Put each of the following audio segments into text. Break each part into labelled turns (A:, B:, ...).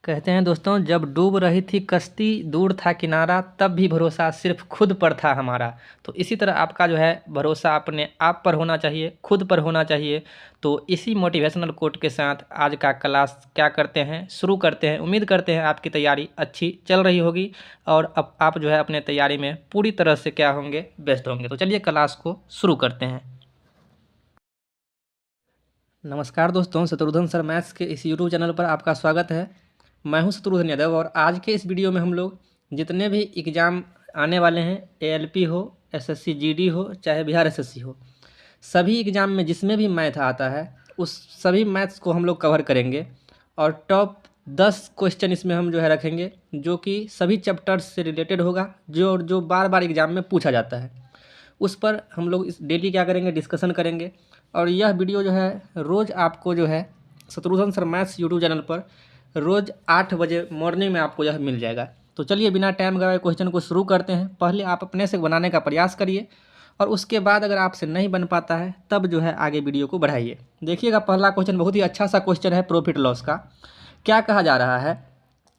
A: कहते हैं दोस्तों, जब डूब रही थी कश्ती दूर था किनारा, तब भी भरोसा सिर्फ खुद पर था हमारा। तो इसी तरह आपका जो है भरोसा अपने आप पर होना चाहिए, खुद पर होना चाहिए। तो इसी मोटिवेशनल कोट के साथ आज का क्लास क्या करते हैं, शुरू करते हैं। उम्मीद करते हैं आपकी तैयारी अच्छी चल रही होगी और अब आप जो है अपने तैयारी में पूरी तरह से क्या होंगे, बेस्ट होंगे। तो चलिए क्लास को शुरू करते हैं। नमस्कार दोस्तों, शत्रुघ्न सर मैथ्स के इस यूट्यूब चैनल पर आपका स्वागत है। मैं हूं शत्रुघ्न यादव और आज के इस वीडियो में हम लोग जितने भी एग्ज़ाम आने वाले हैं, एएलपी हो, एसएससी जीडी हो, चाहे बिहार एसएससी हो, सभी एग्ज़ाम में जिसमें भी मैथ आता है उस सभी मैथ्स को हम लोग कवर करेंगे और टॉप 10 क्वेश्चन इसमें हम जो है रखेंगे, जो कि सभी चैप्टर्स से रिलेटेड होगा, जो बार बार एग्ज़ाम में पूछा जाता है। उस पर हम लोग इस डेली क्या करेंगे, डिस्कशन करेंगे। और यह वीडियो जो है रोज़ आपको जो है Shatrughan sir maths YouTube channel पर रोज़ 8 बजे मॉर्निंग में आपको यह मिल जाएगा। तो चलिए बिना टाइम गवाए क्वेश्चन को शुरू करते हैं। पहले आप अपने से बनाने का प्रयास करिए और उसके बाद अगर आपसे नहीं बन पाता है तब जो है आगे वीडियो को बढ़ाइए। देखिएगा, पहला क्वेश्चन बहुत ही अच्छा सा क्वेश्चन है प्रॉफिट लॉस का। क्या कहा जा रहा है,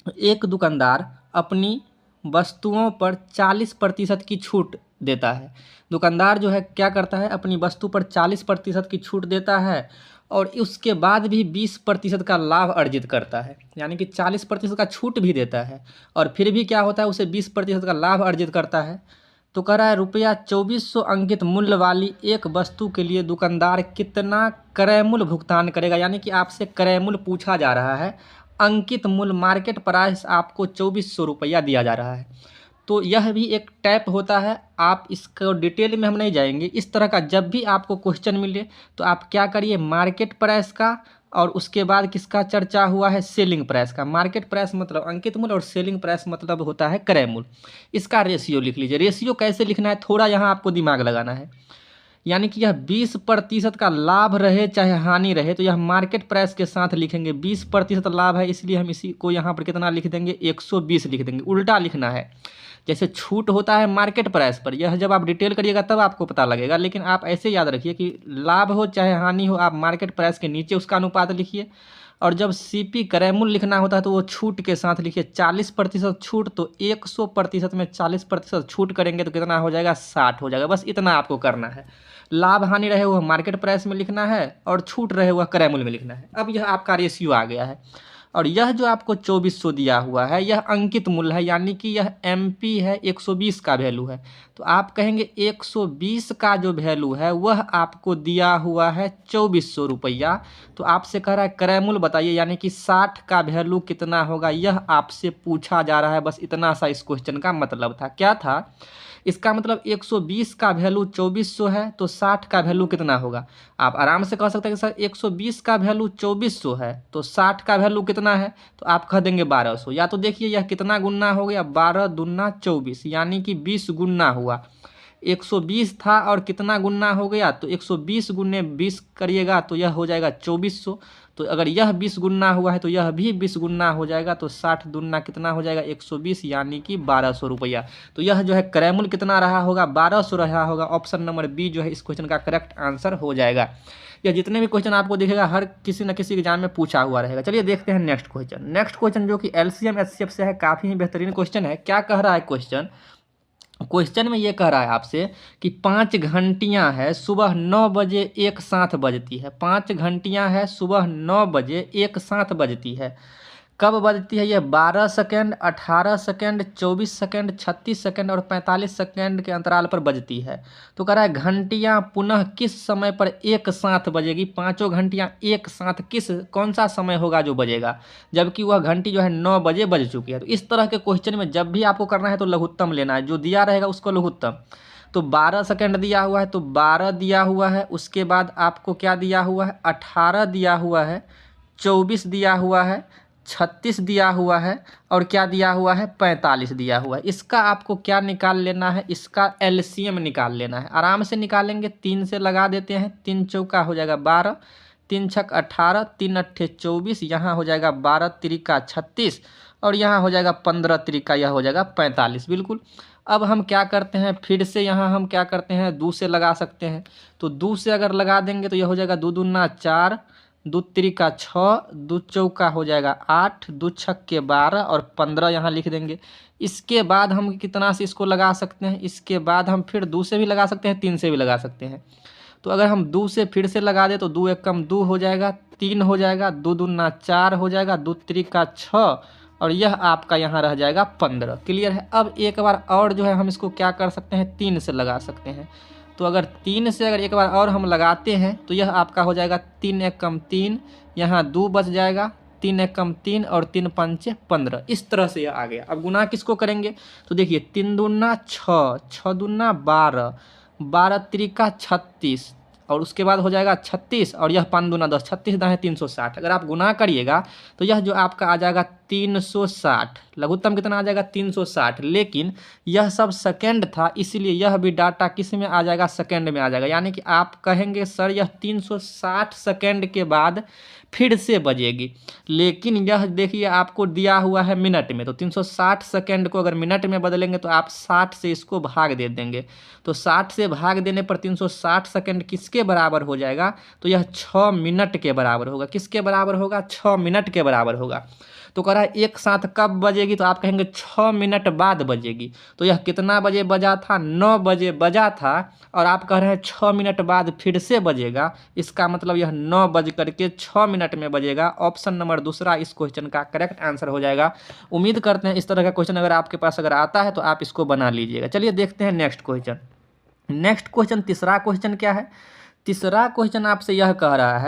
A: एक दुकानदार अपनी वस्तुओं पर 40% की छूट देता है। दुकानदार जो है क्या करता है, अपनी वस्तु पर 40% की छूट देता है और उसके बाद भी 20% का लाभ अर्जित करता है। यानी कि 40% का छूट भी देता है और फिर भी क्या होता है, उसे 20% का लाभ अर्जित करता है। तो कह रहा है रुपया 2400 अंकित मूल्य वाली एक वस्तु के लिए दुकानदार कितना क्रय मूल्य भुगतान करेगा। यानी कि आपसे क्रय मूल्य पूछा जा रहा है। अंकित मूल्य मार्केट प्राइस आपको 2400 रुपया दिया जा रहा है। तो यह भी एक टैप होता है। आप इसको डिटेल में हम नहीं जाएंगे। इस तरह का जब भी आपको क्वेश्चन मिले तो आप क्या करिए, मार्केट प्राइस का और उसके बाद किसका चर्चा हुआ है, सेलिंग प्राइस का। मार्केट प्राइस मतलब अंकित मूल्य और सेलिंग प्राइस मतलब होता है क्रय मूल्य। इसका रेशियो लिख लीजिए। रेशियो कैसे लिखना है, थोड़ा यहाँ आपको दिमाग लगाना है। यानी कि यह 20% का लाभ रहे चाहे हानि रहे तो यह मार्केट प्राइस के साथ लिखेंगे। 20% लाभ है इसलिए हम इसी को यहाँ पर कितना लिख देंगे, 120 लिख देंगे। उल्टा लिखना है, जैसे छूट होता है मार्केट प्राइस पर, यह जब आप डिटेल करिएगा तब आपको पता लगेगा। लेकिन आप ऐसे याद रखिए कि लाभ हो चाहे हानि हो, आप मार्केट प्राइस के नीचे उसका अनुपात लिखिए। और जब सीपी क्रय मूल्य लिखना होता है तो वो छूट के साथ लिखिए। 40% छूट, तो 100% में 40% छूट करेंगे तो कितना हो जाएगा, 60 हो जाएगा। बस इतना आपको करना है। लाभ हानि रहे वह मार्केट प्राइस में लिखना है और छूट रहे वह क्रय मूल्य में लिखना है। अब यह आपका रेशियो आ गया है। और यह जो आपको 2400 दिया हुआ है यह अंकित मूल्य है, यानी कि यह एमपी है, 120 का वैल्यू है। तो आप कहेंगे 120 का जो वैल्यू है वह आपको दिया हुआ है 2400 रुपया। तो आपसे कह रहा है क्रय मूल्य बताइए, यानी कि 60 का वैल्यू कितना होगा, यह आपसे पूछा जा रहा है। बस इतना सा इस क्वेश्चन का मतलब था। क्या था इसका मतलब, 120 का वैल्यू 2400 है तो 60 का वैल्यू कितना होगा। आप आराम से कह सकते हैं कि सर 120 का वैल्यू 2400 है तो 60 का वैल्यू कितना है, तो आप कह देंगे 1200। या तो देखिए यह कितना गुना हो गया, 12 दूना 24, यानी कि 20 गुना हुआ। 120 था और कितना गुना हो गया, तो 120 गुने 20 करिएगा तो यह हो जाएगा 2400। तो अगर यह 20 गुना हुआ है तो यह भी 20 गुना हो जाएगा। तो 60 दुना कितना हो जाएगा, 120, यानी कि 1200 रुपया। तो यह जो है क्रय मूल्य कितना रहा होगा, 1200 रहा होगा। ऑप्शन नंबर बी जो है इस क्वेश्चन का करेक्ट आंसर हो जाएगा। यह जितने भी क्वेश्चन आपको दिखेगा हर किसी न किसी एग्जाम में पूछा हुआ रहेगा। चलिए देखते हैं नेक्स्ट क्वेश्चन। नेक्स्ट क्वेश्चन जो कि एलसीएम एचसीएफ से है, काफ़ी ही बेहतरीन क्वेश्चन है। क्या कह रहा है क्वेश्चन, क्वेश्चन में ये कह रहा है आपसे कि 5 घंटियां हैं सुबह 9 बजे एक साथ बजती है। 5 घंटियां हैं सुबह 9 बजे एक साथ बजती है। कब बजती है, यह 12 सेकेंड, 18 सेकेंड, 24 सेकेंड, 36 सेकेंड और 45 सेकेंड के अंतराल पर बजती है। तो कह रहा है घंटियां पुनः किस समय पर एक साथ बजेगी। पांचों घंटियां एक साथ कौन सा समय होगा जो बजेगा, जबकि वह घंटी जो है 9 बजे बज चुकी है। तो इस तरह के क्वेश्चन में जब भी आपको करना है तो लघुत्तम लेना है, जो दिया रहेगा उसको लघुत्तम। तो 12 सेकेंड दिया हुआ है तो 12 दिया हुआ है, उसके बाद आपको क्या दिया हुआ है, 18 दिया हुआ है, 24 दिया हुआ है, 36 दिया हुआ है और क्या दिया हुआ है, 45 दिया हुआ है। इसका आपको क्या निकाल लेना है, इसका एलसीएम निकाल लेना है। आराम से निकालेंगे, 3 से लगा देते हैं। 3 चौका हो जाएगा 12, 3 छक 18, 3 अट्ठे 24, यहाँ हो जाएगा 12 त्रिका 36 और यहाँ हो जाएगा 15 त्रिका, यह हो जाएगा 45। बिल्कुल। अब हम क्या करते हैं, फिर से यहाँ हम क्या करते हैं, 2 से लगा सकते हैं। तो 2 से अगर लगा देंगे तो यह हो जाएगा 2 दूना 4, दो तिरिका 6, दो चौका हो जाएगा 8, दो छक्के 12 और 15 यहाँ लिख देंगे। इसके बाद हम कितना से इसको लगा सकते हैं, इसके बाद हम फिर 2 से भी लगा सकते हैं, 3 से भी लगा सकते हैं। तो अगर हम 2 से फिर से लगा दें तो 2 एकम 2 हो जाएगा, 3 हो जाएगा, 2 दूना 4 हो जाएगा, 2 तिरिका 6 और यह आपका यहाँ रह जाएगा 15। क्लियर है। अब एक बार और जो है हम इसको क्या कर सकते हैं, 3 से लगा सकते हैं। तो अगर 3 से अगर एक बार और हम लगाते हैं तो यह आपका हो जाएगा 3 एकम 3, यहाँ 2 बच जाएगा, 3 एकम 3 और 3 पंचे 15। इस तरह से यह आ गया। अब गुना किसको करेंगे तो देखिए 3 दूना 6, 6 दूना 12, 12 तिरिका 36 और उसके बाद हो जाएगा 36 और यह 5 दूना 10, 36 दाएँ 360। अगर आप गुना करिएगा तो यह जो आपका आ जाएगा 360, लघुत्तम कितना आ जाएगा 360। लेकिन यह सब सेकंड था, इसलिए यह भी डाटा किस में आ जाएगा, सेकंड में आ जाएगा। यानी कि आप कहेंगे सर यह 360 सेकंड के बाद फिर से बजेगी, लेकिन यह देखिए आपको दिया हुआ है मिनट में। तो 360 सेकंड को अगर मिनट में बदलेंगे तो आप 60 से इसको भाग दे देंगे। तो 60 से भाग देने पर 360 सेकंड किसके बराबर हो जाएगा, तो यह 6 मिनट के बराबर होगा। किसके बराबर होगा, 6 मिनट के बराबर होगा। तो कह रहा है एक साथ कब बजेगी, तो आप कहेंगे 6 मिनट बाद बजेगी। तो यह कितना बजे बजा था, 9 बजे बजा था और आप कह रहे हैं 6 मिनट बाद फिर से बजेगा। इसका मतलब यह 9 बज करके 6 मिनट में बजेगा। ऑप्शन नंबर दूसरा इस क्वेश्चन का करेक्ट आंसर हो जाएगा। उम्मीद करते हैं इस तरह का क्वेश्चन अगर आपके पास अगर आता है तो आप इसको बना लीजिएगा। चलिए देखते हैं नेक्स्ट क्वेश्चन। नेक्स्ट क्वेश्चन तीसरा क्वेश्चन क्या है, तीसरा क्वेश्चन आपसे यह कह रहा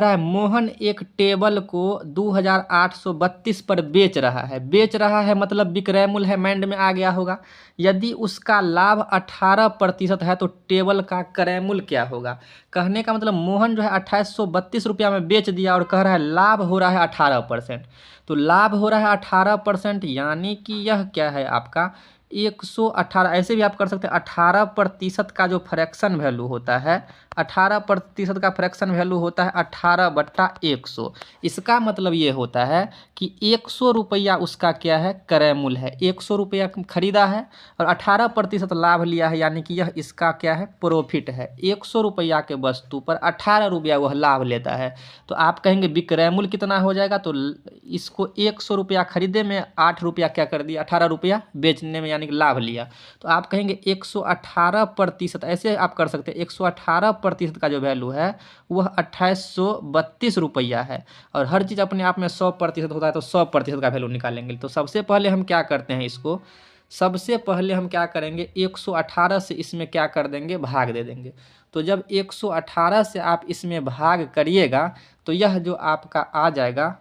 A: है मोहन एक टेबल को 2832 पर बेच रहा है। बेच रहा है मतलब विक्रय मूल्य है, माइंड में आ गया होगा। यदि उसका लाभ 18% है तो टेबल का क्रय मूल्य क्या होगा। कहने का मतलब मोहन जो है 2832 रुपया में बेच दिया और कह रहा है लाभ हो रहा है 18%। तो लाभ हो रहा है 18%, यानी कि यह क्या है आपका 118। ऐसे भी आप कर सकते हैं 18% का जो फ्रैक्शन वैल्यू होता है, 18% का फ्रैक्शन वैल्यू होता है 18/100। इसका मतलब ये होता है कि 100 रुपया उसका क्या है, क्रय मूल्य है। 100 रुपया खरीदा है और 18% लाभ लिया है, यानी कि यह इसका क्या है, प्रॉफिट है। 100 रुपया के वस्तु पर 18 रुपया वह लाभ लेता है। तो आप कहेंगे विक्रय मूल्य कितना हो जाएगा, तो इसको 100 रुपया खरीदे में 8 रुपया क्या कर दिया, 18 रुपया बेचने में, यानी कि लाभ लिया। तो आप कहेंगे 118%, ऐसे आप कर सकते हैं 118% का जो वैल्यू है वह 2832 रुपया है। और हर चीज़ अपने आप में 100% होता है, तो 100% का वैल्यू निकालेंगे। तो सबसे पहले हम क्या करते हैं, इसको सबसे पहले हम क्या करेंगे 118 से इसमें क्या कर देंगे, भाग दे देंगे। तो जब 118 से आप इसमें भाग करिएगा तो यह जो आपका आ जाएगा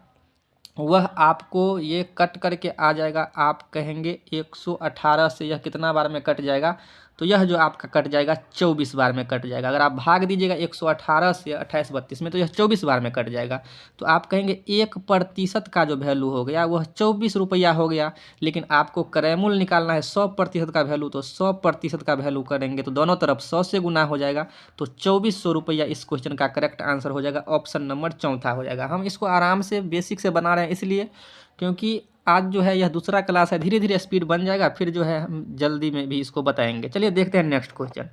A: वह आपको ये कट करके आ जाएगा। आप कहेंगे 118 से यह कितना बार में कट जाएगा, तो यह जो आपका कट जाएगा 24 बार में कट जाएगा। अगर आप भाग दीजिएगा 118 से 2832 में तो यह 24 बार में कट जाएगा। तो आप कहेंगे 1% का जो वैल्यू हो गया वह 24 रुपया हो गया। लेकिन आपको क्रय मूल्य निकालना है 100% का वैल्यू, तो 100% का वैल्यू करेंगे तो दोनों तरफ 100 से गुना हो जाएगा। तो 2400 रुपया इस क्वेश्चन का करेक्ट आंसर हो जाएगा। ऑप्शन नंबर चौथा हो जाएगा। हम इसको आराम से बेसिक से बना रहे हैं इसलिए क्योंकि आज जो है यह दूसरा क्लास है, धीरे धीरे स्पीड बन जाएगा, फिर जो है हम जल्दी में भी इसको बताएंगे। चलिए देखते हैं नेक्स्ट क्वेश्चन।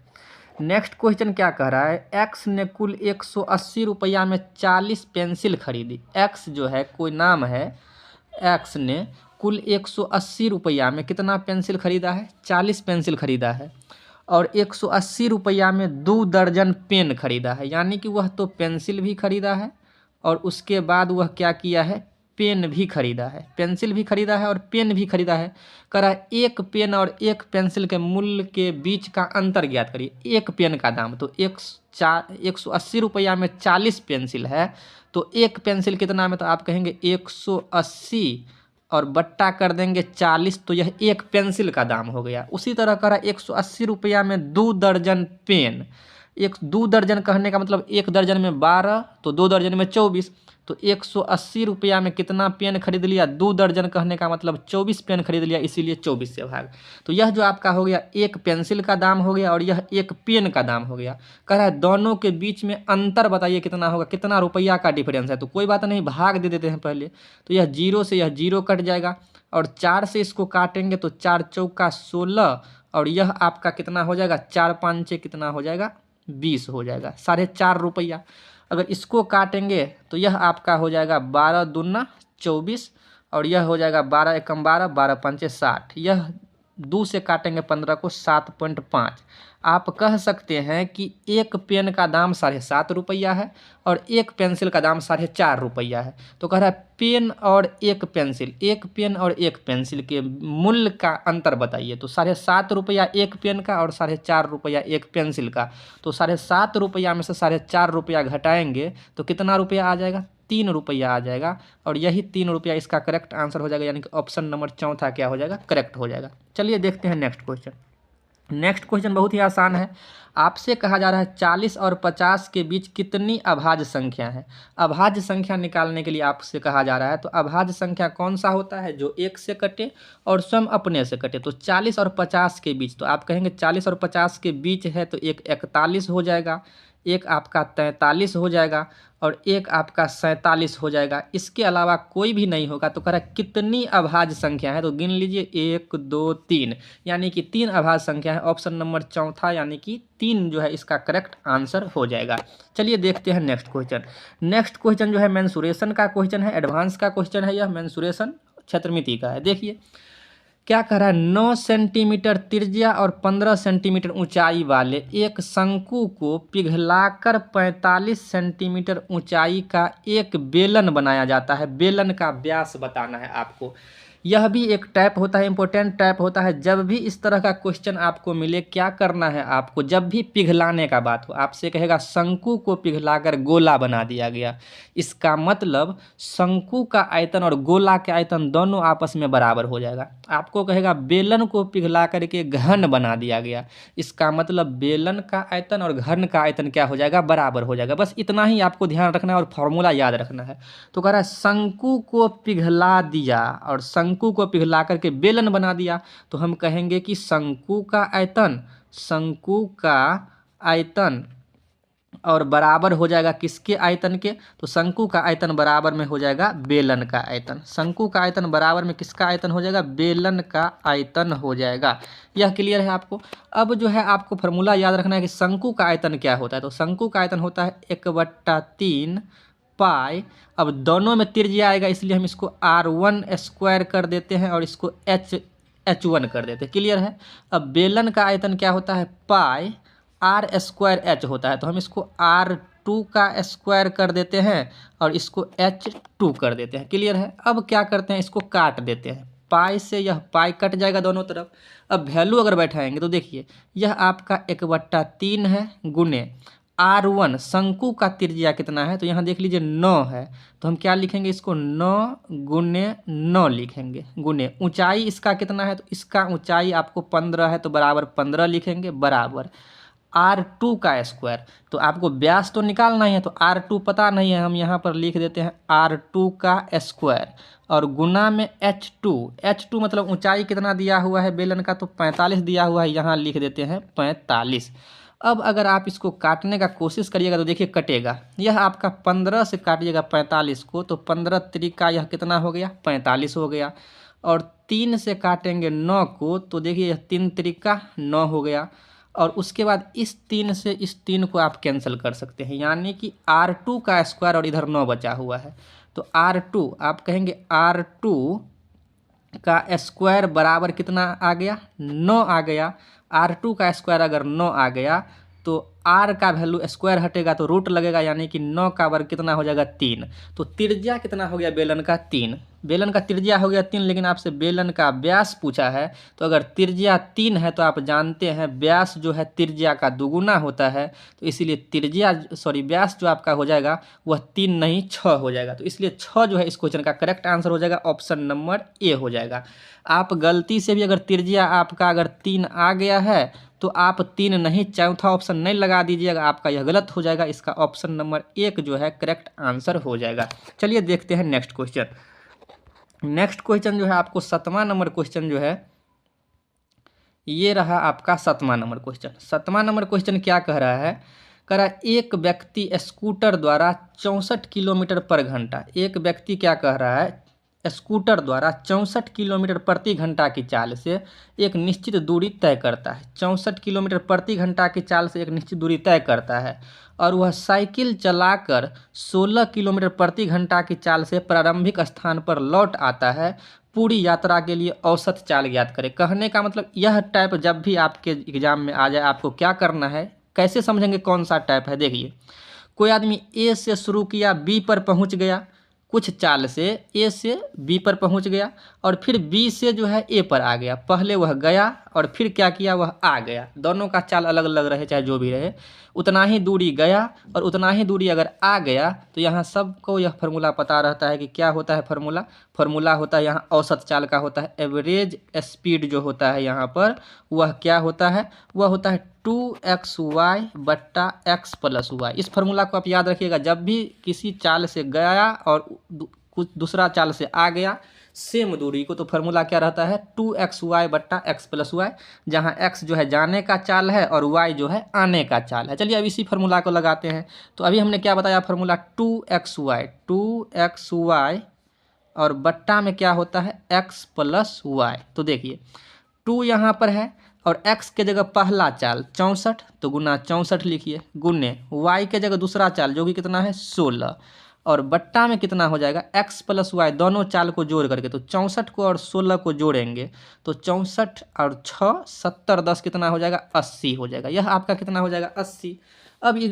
A: नेक्स्ट क्वेश्चन क्या कह रहा है, एक्स ने कुल 180 रुपया में 40 पेंसिल खरीदी। एक्स जो है कोई नाम है, एक्स ने कुल 180 रुपया में कितना पेंसिल खरीदा है, 40 पेंसिल खरीदा है। और 180 रुपया में 2 दर्जन पेन खरीदा है, यानी कि वह तो पेंसिल भी खरीदा है और उसके बाद वह क्या किया है, पेन भी खरीदा है। पेंसिल भी खरीदा है और पेन भी खरीदा है। कह रहा है एक पेन और एक पेंसिल के मूल्य के बीच का अंतर ज्ञात करिए। एक पेन का दाम, तो 180 रुपया में 40 पेंसिल है, तो एक पेंसिल कितना में, तो आप कहेंगे 180 और बट्टा कर देंगे 40, तो यह एक पेंसिल का दाम हो गया। उसी तरह कह रहा है 180 रुपया में 2 दर्जन पेन। 2 दर्जन कहने का मतलब 1 दर्जन में 12, तो 2 दर्जन में 24, तो 180 रुपया में कितना पेन खरीद लिया, 2 दर्जन कहने का मतलब 24 पेन खरीद लिया, इसीलिए 24 से भाग। तो यह जो आपका हो गया एक पेंसिल का दाम हो गया और यह एक पेन का दाम हो गया। कह रहा है दोनों के बीच में अंतर बताइए कितना होगा, कितना रुपया का डिफरेंस है। तो कोई बात नहीं, भाग दे देते हैं पहले। तो यह 0 से यह 0 कट जाएगा और 4 से इसको काटेंगे तो 4 चौका 16 और यह आपका कितना हो जाएगा, 4 5 कितना हो जाएगा, 20 हो जाएगा, 4.5 रुपया। अगर इसको काटेंगे तो यह आपका हो जाएगा 12 दूना 24 और यह हो जाएगा 12 एकम 12, 12 पंचे 60। यह 2 से काटेंगे 15 को 7.5। आप कह सकते हैं कि एक पेन का दाम 7.5 रुपया है और एक पेंसिल का दाम 4.5 रुपया है। तो कह रहा है पेन और एक पेंसिल, एक पेन और एक पेंसिल के मूल्य का अंतर बताइए। तो 7.5 रुपया एक पेन का और 4.5 रुपया एक पेंसिल का। तो 7.5 रुपया में से 4.5 रुपया घटाएंगे तो कितना रुपया आ जाएगा? 3 रुपया आ जाएगा। और यही 3 रुपया इसका करेक्ट आंसर हो जाएगा, यानी कि ऑप्शन नंबर चौथा क्या हो जाएगा? करेक्ट हो जाएगा। चलिए देखते हैं नेक्स्ट क्वेश्चन। नेक्स्ट क्वेश्चन बहुत ही आसान है। आपसे कहा जा रहा है 40 और 50 के बीच कितनी अभाज्य संख्या है। अभाज्य संख्या निकालने के लिए आपसे कहा जा रहा है। तो अभाज्य संख्या कौन सा होता है? जो एक से कटे और स्वयं अपने से कटे। तो 40 और 50 के बीच, तो आप कहेंगे 40 और 50 के बीच है तो एक 41 हो जाएगा, एक आपका 43 हो जाएगा और एक आपका 47 हो जाएगा। इसके अलावा कोई भी नहीं होगा। तो कह रहा है कितनी अभाज्य संख्या है? तो गिन लीजिए 1 2 3, यानी कि 3 अभाज्य संख्या है। ऑप्शन नंबर चौथा यानी कि 3 जो है इसका करेक्ट आंसर हो जाएगा। चलिए देखते हैं नेक्स्ट क्वेश्चन। नेक्स्ट क्वेश्चन जो है मेंसुरेशन का क्वेश्चन है, एडवांस का क्वेश्चन है। यह मेंसुरेशन क्षेत्रमिति का है। देखिए क्या कह रहा है, 9 सेंटीमीटर त्रिज्या और 15 सेंटीमीटर ऊंचाई वाले एक शंकु को पिघलाकर 45 सेंटीमीटर ऊंचाई का एक बेलन बनाया जाता है। बेलन का व्यास बताना है आपको। यह भी एक टाइप होता है, इंपॉर्टेंट टाइप होता है। जब भी इस तरह का क्वेश्चन आपको मिले, क्या करना है आपको? जब भी पिघलाने का बात हो, आपसे कहेगा शंकु को पिघलाकर गोला बना दिया गया, इसका मतलब शंकु का आयतन और गोला के आयतन दोनों आपस में बराबर हो जाएगा। आपको कहेगा बेलन को पिघला करके घन बना दिया गया, इसका मतलब बेलन का आयतन और घन का आयतन क्या हो जाएगा? बराबर हो जाएगा। बस इतना ही आपको ध्यान रखना है और फॉर्मूला याद रखना है। तो कह रहा है शंकु को पिघला दिया और शंकु को पिघला करके बेलन बना दिया, तो हम कहेंगे कि शंकु का आयतन और बराबर हो जाएगा किसके आयतन के? तो शंकु का आयतन बराबर में हो जाएगा बेलन का आयतन। शंकु का आयतन बराबर में किसका आयतन हो जाएगा? बेलन का आयतन हो जाएगा। यह क्लियर है आपको? अब जो है आपको फॉर्मूला याद रखना है कि शंकु का आयतन क्या होता है। तो शंकु का आयतन होता है 1/3 पाई। अब दोनों में त्रिज्या आएगा, इसलिए हम इसको r1² कर देते हैं और इसको h1 कर देते हैं। क्लियर है? अब बेलन का आयतन क्या होता है? पाई r² होता है। तो हम इसको r2² कर देते हैं और इसको h2 कर देते हैं। क्लियर है? अब क्या करते हैं, इसको काट देते हैं। पाई से यह पाई कट जाएगा दोनों तरफ। अब वैल्यू अगर बैठाएंगे तो देखिए यह आपका 1/3 है गुने r1, शंकु का त्रिज्या कितना है? तो यहाँ देख लीजिए 9 है। तो हम क्या लिखेंगे इसको? 9 गुने 9 लिखेंगे, गुने ऊंचाई इसका कितना है? तो इसका ऊंचाई आपको 15 है, तो बराबर 15 लिखेंगे, बराबर r2 का स्क्वायर। तो आपको व्यास तो निकालना ही है, तो r2 पता नहीं है, हम यहाँ पर लिख देते हैं r2 का स्क्वायर और गुना में h2 मतलब ऊंचाई कितना दिया हुआ है बेलन का? तो 45 दिया हुआ है, यहाँ लिख देते हैं 45। अब अगर आप इसको काटने का कोशिश करिएगा तो देखिए कटेगा। यह आपका 15 से काटिएगा 45 को, तो 15 त्रिका यह कितना हो गया? 45 हो गया। और 3 से काटेंगे 9 को, तो देखिए यह 3 त्रिका 9 हो गया। और उसके बाद इस 3 से इस 3 को आप कैंसिल कर सकते हैं, यानी कि r2 का स्क्वायर और इधर 9 बचा हुआ है। तो r2 आप कहेंगे r2 का स्क्वायर बराबर कितना आ गया? 9 आ गया। r2 का स्क्वायर अगर 9 आ गया तो r का वैल्यू स्क्वायर हटेगा तो रूट लगेगा, यानी कि 9 का वर्ग कितना हो जाएगा? 3। तो त्रिज्या कितना हो गया बेलन का? 3। बेलन का त्रिज्या हो गया 3, लेकिन आपसे बेलन का व्यास पूछा है। तो अगर त्रिज्या 3 है तो आप जानते हैं व्यास जो है त्रिज्या का दुगुना होता है, तो इसीलिए व्यास जो आपका हो जाएगा वह 3 नहीं 6 हो जाएगा। तो इसलिए 6 जो है इस क्वेश्चन का करेक्ट आंसर हो जाएगा, ऑप्शन नंबर ए हो जाएगा। आप गलती से भी अगर त्रिज्या आपका अगर 3 आ गया है तो आप 3 नहीं चौथा ऑप्शन नहीं लगा दीजिएगा, आपका यह गलत हो जाएगा। इसका ऑप्शन नंबर 1 जो है करेक्ट आंसर हो जाएगा। चलिए देखते हैं नेक्स्ट क्वेश्चन। नेक्स्ट क्वेश्चन जो है आपको 7वां नंबर क्वेश्चन जो है ये रहा आपका 7वां नंबर क्वेश्चन। 7वां नंबर क्वेश्चन क्या कह रहा है? कह रहा है एक व्यक्ति स्कूटर द्वारा 64 किलोमीटर पर घंटा, एक व्यक्ति क्या कह रहा है स्कूटर द्वारा 64 किलोमीटर प्रति घंटा की चाल से एक निश्चित दूरी तय करता है। 64 किलोमीटर प्रति घंटा की चाल से एक निश्चित दूरी तय करता है और वह साइकिल चलाकर 16 किलोमीटर प्रति घंटा की चाल से प्रारंभिक स्थान पर लौट आता है। पूरी यात्रा के लिए औसत चाल ज्ञात करें। कहने का मतलब यह टाइप जब भी आपके एग्जाम में आ जाए आपको क्या करना है, कैसे समझेंगे कौन सा टाइप है। देखिए, कोई आदमी ए से शुरू किया, बी पर पहुंच गया, कुछ चाल से ए से बी पर पहुंच गया और फिर बी से जो है ए पर आ गया। पहले वह गया और फिर क्या किया, वह आ गया। दोनों का चाल अलग अलग रहे चाहे जो भी रहे, उतना ही दूरी गया और उतना ही दूरी अगर आ गया तो यहाँ सबको यह फार्मूला पता रहता है कि क्या होता है। फार्मूला होता है यहाँ औसत चाल का होता है। एवरेज स्पीड जो होता है यहाँ पर वह क्या होता है, वह होता है 2xy बट्टा x प्लस वाई। इस फार्मूला को आप याद रखिएगा। जब भी किसी चाल से गया और कुछ दूसरा चाल से आ गया सेम दूरी को, तो फार्मूला क्या रहता है 2xy बट्टा x प्लस वाई, जहाँ x जो है जाने का चाल है और y जो है आने का चाल है। चलिए अब इसी फार्मूला को लगाते हैं। तो अभी हमने क्या बताया, फार्मूला 2xy और बट्टा में क्या होता है x प्लस वाई। तो देखिए 2 यहाँ पर है और x के जगह पहला चाल 64 तो गुना 64 लिखिए, गुने y के जगह दूसरा चाल जो कि कितना है 16 और बट्टा में कितना हो जाएगा x प्लस वाई। दोनों चाल को जोड़ करके तो 64 को और 16 को जोड़ेंगे तो 64 और 6 70 10 कितना हो जाएगा 80 हो जाएगा। यह आपका कितना हो जाएगा 80। अब ये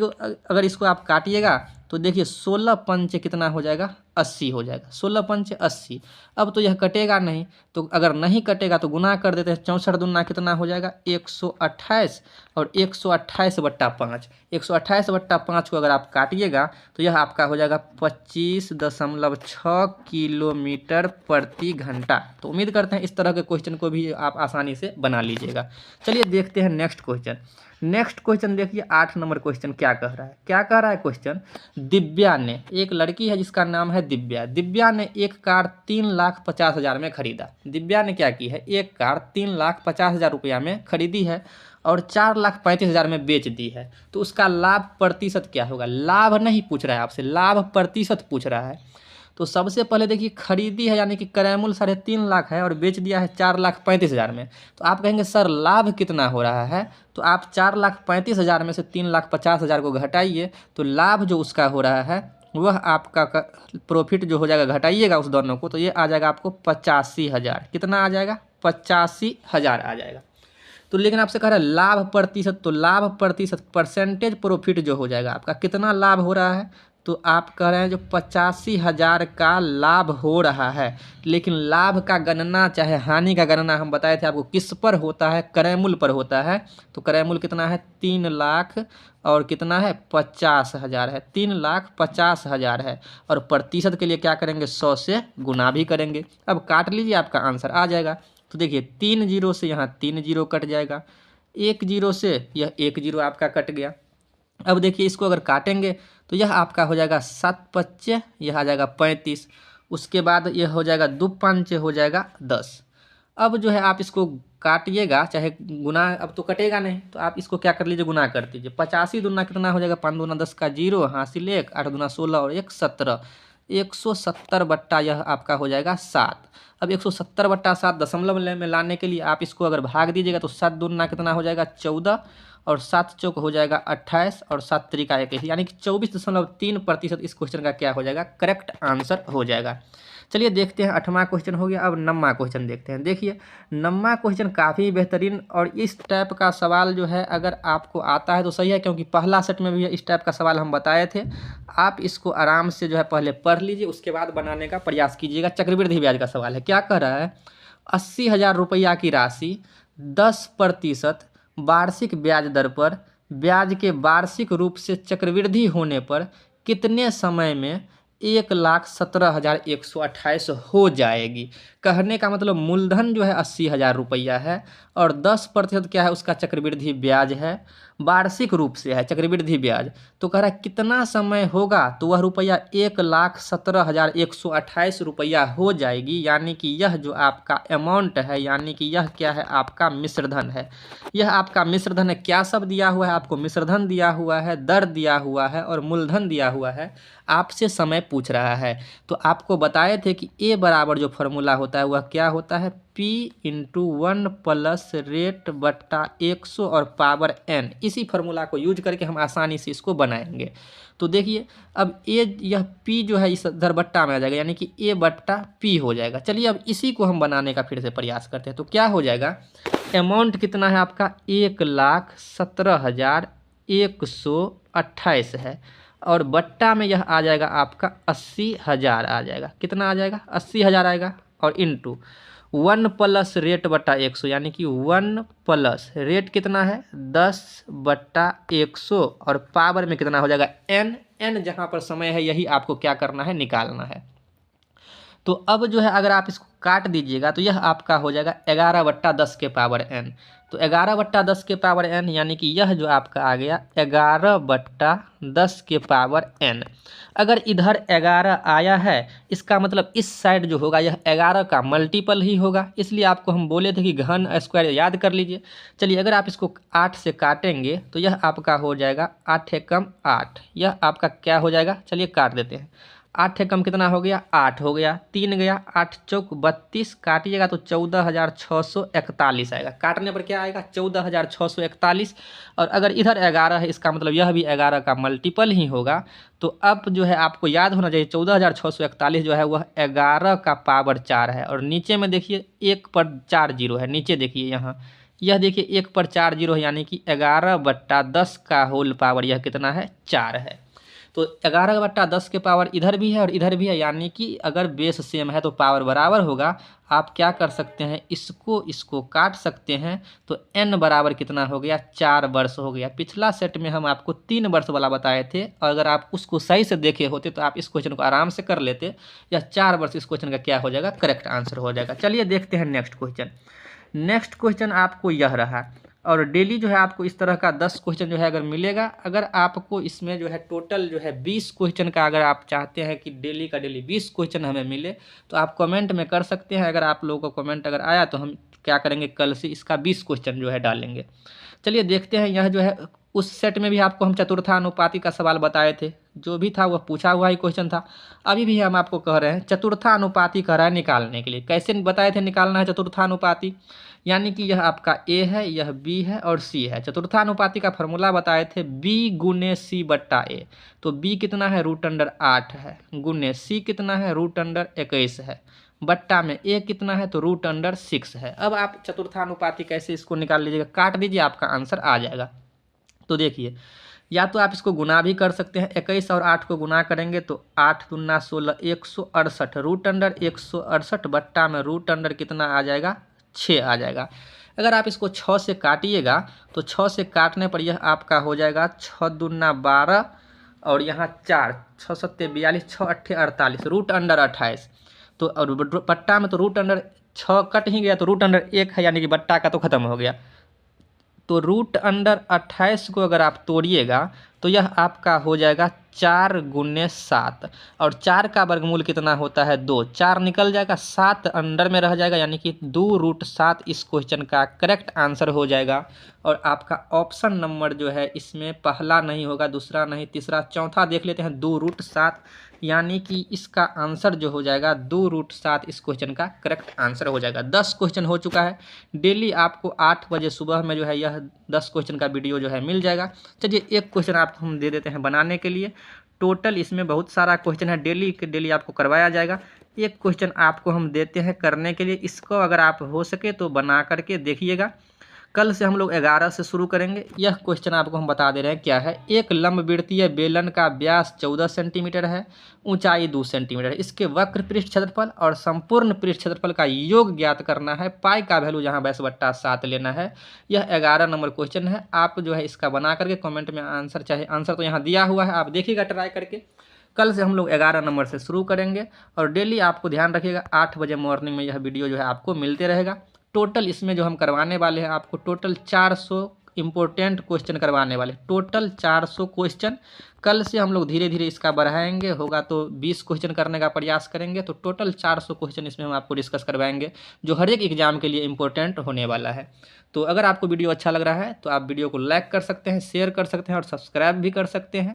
A: अगर इसको आप काटिएगा तो देखिए 16 पंचे कितना हो जाएगा 80 हो जाएगा। 16 पंचे 80। अब तो यह कटेगा नहीं, तो अगर नहीं कटेगा तो गुना कर देते हैं। 64 दूना कितना हो जाएगा 128 और 128 बट्टा 5। 128 बट्टा 5 को अगर आप काटिएगा तो यह आपका हो जाएगा 25.6 किलोमीटर प्रति घंटा। तो उम्मीद करते हैं इस तरह के क्वेश्चन को भी आप आसानी से बना लीजिएगा। चलिए देखते हैं नेक्स्ट क्वेश्चन। नेक्स्ट क्वेश्चन देखिए 8 नंबर क्वेश्चन क्या कह रहा है। क्या कह रहा है क्वेश्चन, दिव्या ने, एक लड़की है जिसका नाम है दिव्या। दिव्या ने एक कार 3,50,000 में खरीदा। दिव्या ने क्या की है, एक कार 3,50,000 रुपया में खरीदी है और 4,35,000 में बेच दी है। तो उसका लाभ प्रतिशत क्या होगा। लाभ नहीं पूछ रहा है आपसे, लाभ प्रतिशत पूछ रहा है। तो सबसे पहले देखिए खरीदी है यानी कि क्रय मूल्य 3.5 लाख है और बेच दिया है 4,35,000 में। तो आप कहेंगे सर लाभ कितना हो रहा है, तो आप 4,35,000 में से 3,50,000 को घटाइए तो लाभ जो उसका हो रहा है वह आपका प्रॉफिट जो हो जाएगा, घटाइएगा उस दोनों को तो ये आ जाएगा आपको 85,000। कितना आ जाएगा 85,000 आ जाएगा। तो लेकिन आपसे कह रहा है लाभ प्रतिशत, तो लाभ प्रतिशत परसेंटेज प्रॉफिट जो हो जाएगा आपका कितना लाभ हो रहा है, तो आप कह रहे हैं जो 85,000 का लाभ हो रहा है। लेकिन लाभ का गणना चाहे हानि का गणना हम बताए थे आपको किस पर होता है, क्रय मूल्य पर होता है। तो क्रय मूल्य कितना है 3 लाख और कितना है 50,000 है, 3,50,000 है और प्रतिशत के लिए क्या करेंगे 100 से गुना भी करेंगे। अब काट लीजिए आपका आंसर आ जाएगा। तो देखिए 3 जीरो से यहाँ 3 जीरो कट जाएगा, 1 जीरो से यह 1 जीरो आपका कट गया। अब देखिए इसको अगर काटेंगे तो यह आपका हो जाएगा 7 पच्चे, यह आ जाएगा 35। उसके बाद यह हो जाएगा 2 पंचे हो जाएगा 10। अब जो है आप इसको काटिएगा चाहे गुना, अब तो कटेगा नहीं तो आप इसको क्या कर लीजिए गुना कर दीजिए। 85 दूना कितना हो जाएगा 5 दूना 10 का 0, हासिल 1, 8 दूना 16 और 1 17। 170 बट्टा यह आपका हो जाएगा 7। अब 170 बट्टा 7 दशमलव में लाने के लिए आप इसको अगर भाग दीजिएगा तो 7 दूना कितना हो जाएगा 14 और 7 चौक हो जाएगा 28 और 7 त्रिका 21 यानी कि 24.3% इस क्वेश्चन का क्या हो जाएगा करेक्ट आंसर हो जाएगा। चलिए देखते हैं 8वां क्वेश्चन हो गया। अब 9वां क्वेश्चन देखते हैं। देखिए 9वां क्वेश्चन काफ़ी बेहतरीन और इस टाइप का सवाल जो है अगर आपको आता है तो सही है, क्योंकि पहला सेट में भी इस टाइप का सवाल हम बताए थे। आप इसको आराम से जो है पहले पढ़ लीजिए, उसके बाद बनाने का प्रयास कीजिएगा। चक्रवृद्धि ब्याज का सवाल है। क्या कह रहा है 80,000 रुपया की राशि 10% वार्षिक ब्याज दर पर ब्याज के वार्षिक रूप से चक्रवृद्धि होने पर कितने समय में 1,17,128 हो जाएगी। कहने का मतलब मूलधन जो है 80,000 रुपया है और 10% क्या है उसका चक्रवृद्धि ब्याज है। वार्षिक रूप से है चक्रवृद्धि ब्याज। तो कह रहा है कितना समय होगा, तो वह रुपया 1,17,128 रुपया हो जाएगी। यानी कि यह जो आपका अमाउंट है, यानी कि यह क्या है, आपका मिश्रधन है। यह आपका मिश्रधन है। क्या सब दिया हुआ है आपको? मिश्रधन दिया हुआ है, दर दिया हुआ है और मूलधन दिया हुआ है। आपसे समय पूछ रहा है। तो आपको बताए थे कि ए बराबर जो फॉर्मूला होता है वह क्या होता है, P इंटू 1 प्लस रेट बट्टा 100 और पावर n। इसी फार्मूला को यूज करके हम आसानी से इसको बनाएंगे। तो देखिए अब यह P जो है इस इधर बट्टा में आ जाएगा, यानी कि A बट्टा P हो जाएगा। चलिए अब इसी को हम बनाने का फिर से प्रयास करते हैं। तो क्या हो जाएगा, अमाउंट कितना है आपका, 1,17,128 है और बट्टा में यह आ जाएगा आपका 80,000 आ जाएगा। कितना आ जाएगा, 80,000 आएगा। और इंटू 1 प्लस रेट बट्टा 100, यानी कि 1 प्लस रेट कितना है 10 बट्टा 100 और पावर में कितना हो जाएगा n। n जहाँ पर समय है यही आपको क्या करना है, निकालना है। तो अब जो है अगर आप इसको काट दीजिएगा तो यह आपका हो जाएगा 11 बट्टा 10 के पावर n। तो 11 बट्टा 10 के पावर n, यानी कि यह जो आपका आ गया 11 बट्टा 10 के पावर n। अगर इधर 11 आया है, इसका मतलब इस साइड जो होगा यह 11 का मल्टीपल ही होगा। इसलिए आपको हम बोले थे कि घन स्क्वायर याद कर लीजिए। चलिए अगर आप इसको 8 से काटेंगे तो यह आपका हो जाएगा 8 एकम 8। यह आपका क्या हो जाएगा, चलिए काट देते हैं। 8 एकम कितना हो गया, 8 हो गया, 3 गया, 8 चौक 32, काटिएगा तो 14,641 आएगा। काटने पर क्या आएगा, 14,641। और अगर इधर 11 है, इसका मतलब यह भी 11 का मल्टीपल ही होगा। तो अब जो है आपको याद होना चाहिए 14,641 जो है वह 11 का पावर 4 है। और नीचे में देखिए 1 पर 4 जीरो है, नीचे देखिए यहाँ यह देखिए 1 पर 4 जीरो है, यानी कि 11 बट्टा 10 का होल पावर यह कितना है, 4 है। तो 11 बट्टा 10 के पावर इधर भी है और इधर भी है, यानी कि अगर बेस सेम है तो पावर बराबर होगा। आप क्या कर सकते हैं, इसको काट सकते हैं। तो n बराबर कितना हो गया, 4 वर्ष हो गया। पिछला सेट में हम आपको 3 वर्ष वाला बताए थे और अगर आप उसको सही से देखे होते तो आप इस क्वेश्चन को आराम से कर लेते। यह 4 वर्ष इस क्वेश्चन का क्या हो जाएगा, करेक्ट आंसर हो जाएगा। चलिए देखते हैं नेक्स्ट क्वेश्चन। नेक्स्ट क्वेश्चन आपको यह रहा। और डेली जो है आपको इस तरह का 10 क्वेश्चन जो है अगर मिलेगा, अगर आपको इसमें जो है टोटल जो है 20 क्वेश्चन का अगर आप चाहते हैं कि डेली का डेली 20 क्वेश्चन हमें मिले तो आप कमेंट में कर सकते हैं। अगर आप लोगों को कमेंट अगर आया तो हम क्या करेंगे, कल से इसका 20 क्वेश्चन जो है डालेंगे। चलिए देखते हैं। यह जो है उस सेट में भी आपको हम चतुर्थानुपाती का सवाल बताए थे, जो भी था वह पूछा हुआ ही क्वेश्चन था। अभी भी हम आपको कह रहे हैं चतुर्थानुपाती कह रहा है निकालने के लिए। कैसे बताए थे निकालना है चतुर्थानुपाती, यानी कि यह आपका ए है, यह बी है और सी है। चतुर्थानुपाती का फॉर्मूला बताए थे बी गुने सी बट्टा ए। तो बी कितना है, √8 है, गुने सी कितना है, √21 है, बट्टा में ए कितना है तो √6 है। अब आप चतुर्थानुपाती कैसे इसको निकाल लीजिएगा, काट दीजिए, आपका आंसर आ जाएगा। तो देखिए या तो आप इसको गुना भी कर सकते हैं, 21 और 8 को गुना करेंगे तो 8 दूना 16, 168, √168 बट्टा में √ कितना आ जाएगा, 6 आ जाएगा। अगर आप इसको 6 से काटिएगा तो 6 से काटने पर यह आपका हो जाएगा 6 दूना 12 और यहाँ 4, 6 सत्ते 42, 6 अट्ठे 48, √28। तो और बट्टा में तो √6 कट ही गया तो √1 है, यानी कि बट्टा का तो खत्म हो गया। तो √28 को अगर आप तोड़िएगा तो यह आपका हो जाएगा 4 गुने 7 और 4 का वर्गमूल कितना होता है, 2। 4 निकल जाएगा, 7 अंडर में रह जाएगा, यानी कि 2√7 इस क्वेश्चन का करेक्ट आंसर हो जाएगा। और आपका ऑप्शन नंबर जो है इसमें पहला नहीं होगा, दूसरा नहीं, तीसरा, चौथा देख लेते हैं 2√7, यानी कि इसका आंसर जो हो जाएगा 2√7 इस क्वेश्चन का करेक्ट आंसर हो जाएगा। 10 क्वेश्चन हो चुका है। डेली आपको 8 बजे सुबह में जो है यह 10 क्वेश्चन का वीडियो जो है मिल जाएगा। चलिए एक क्वेश्चन आपको हम दे देते हैं बनाने के लिए। टोटल इसमें बहुत सारा क्वेश्चन है, डेली के डेली आपको करवाया जाएगा। एक क्वेश्चन आपको हम देते हैं करने के लिए, इसको अगर आप हो सके तो बना करके देखिएगा। कल से हम लोग 11 से शुरू करेंगे। यह क्वेश्चन आपको हम बता दे रहे हैं क्या है। एक लंबवृत्तीय बेलन का व्यास 14 सेंटीमीटर है, ऊंचाई 2 सेंटीमीटर है। इसके वक्र पृष्ठ क्षेत्रफल और संपूर्ण पृष्ठ क्षेत्रफल का योग ज्ञात करना है। पाई का वैल्यू जहां 22/7 लेना है। यह 11 नंबर क्वेश्चन है। आप जो है इसका बना करके कमेंट में आंसर, चाहे आंसर तो यहाँ दिया हुआ है, आप देखिएगा ट्राई करके। कल से हम लोग 11 नंबर से शुरू करेंगे और डेली आपको ध्यान रखिएगा 8 बजे मॉर्निंग में यह वीडियो जो है आपको मिलते रहेगा। टोटल इसमें जो हम करवाने वाले हैं आपको टोटल 400 इम्पोर्टेंट क्वेश्चन करवाने वाले, टोटल 400 क्वेश्चन। कल से हम लोग धीरे धीरे इसका बढ़ाएंगे, होगा तो 20 क्वेश्चन करने का प्रयास करेंगे। तो टोटल 400 क्वेश्चन इसमें हम आपको डिस्कस करवाएंगे, जो हर एक एग्जाम के लिए इम्पोर्टेंट होने वाला है। तो अगर आपको वीडियो अच्छा लग रहा है तो आप वीडियो को लाइक कर सकते हैं, शेयर कर सकते हैं और सब्सक्राइब भी कर सकते हैं।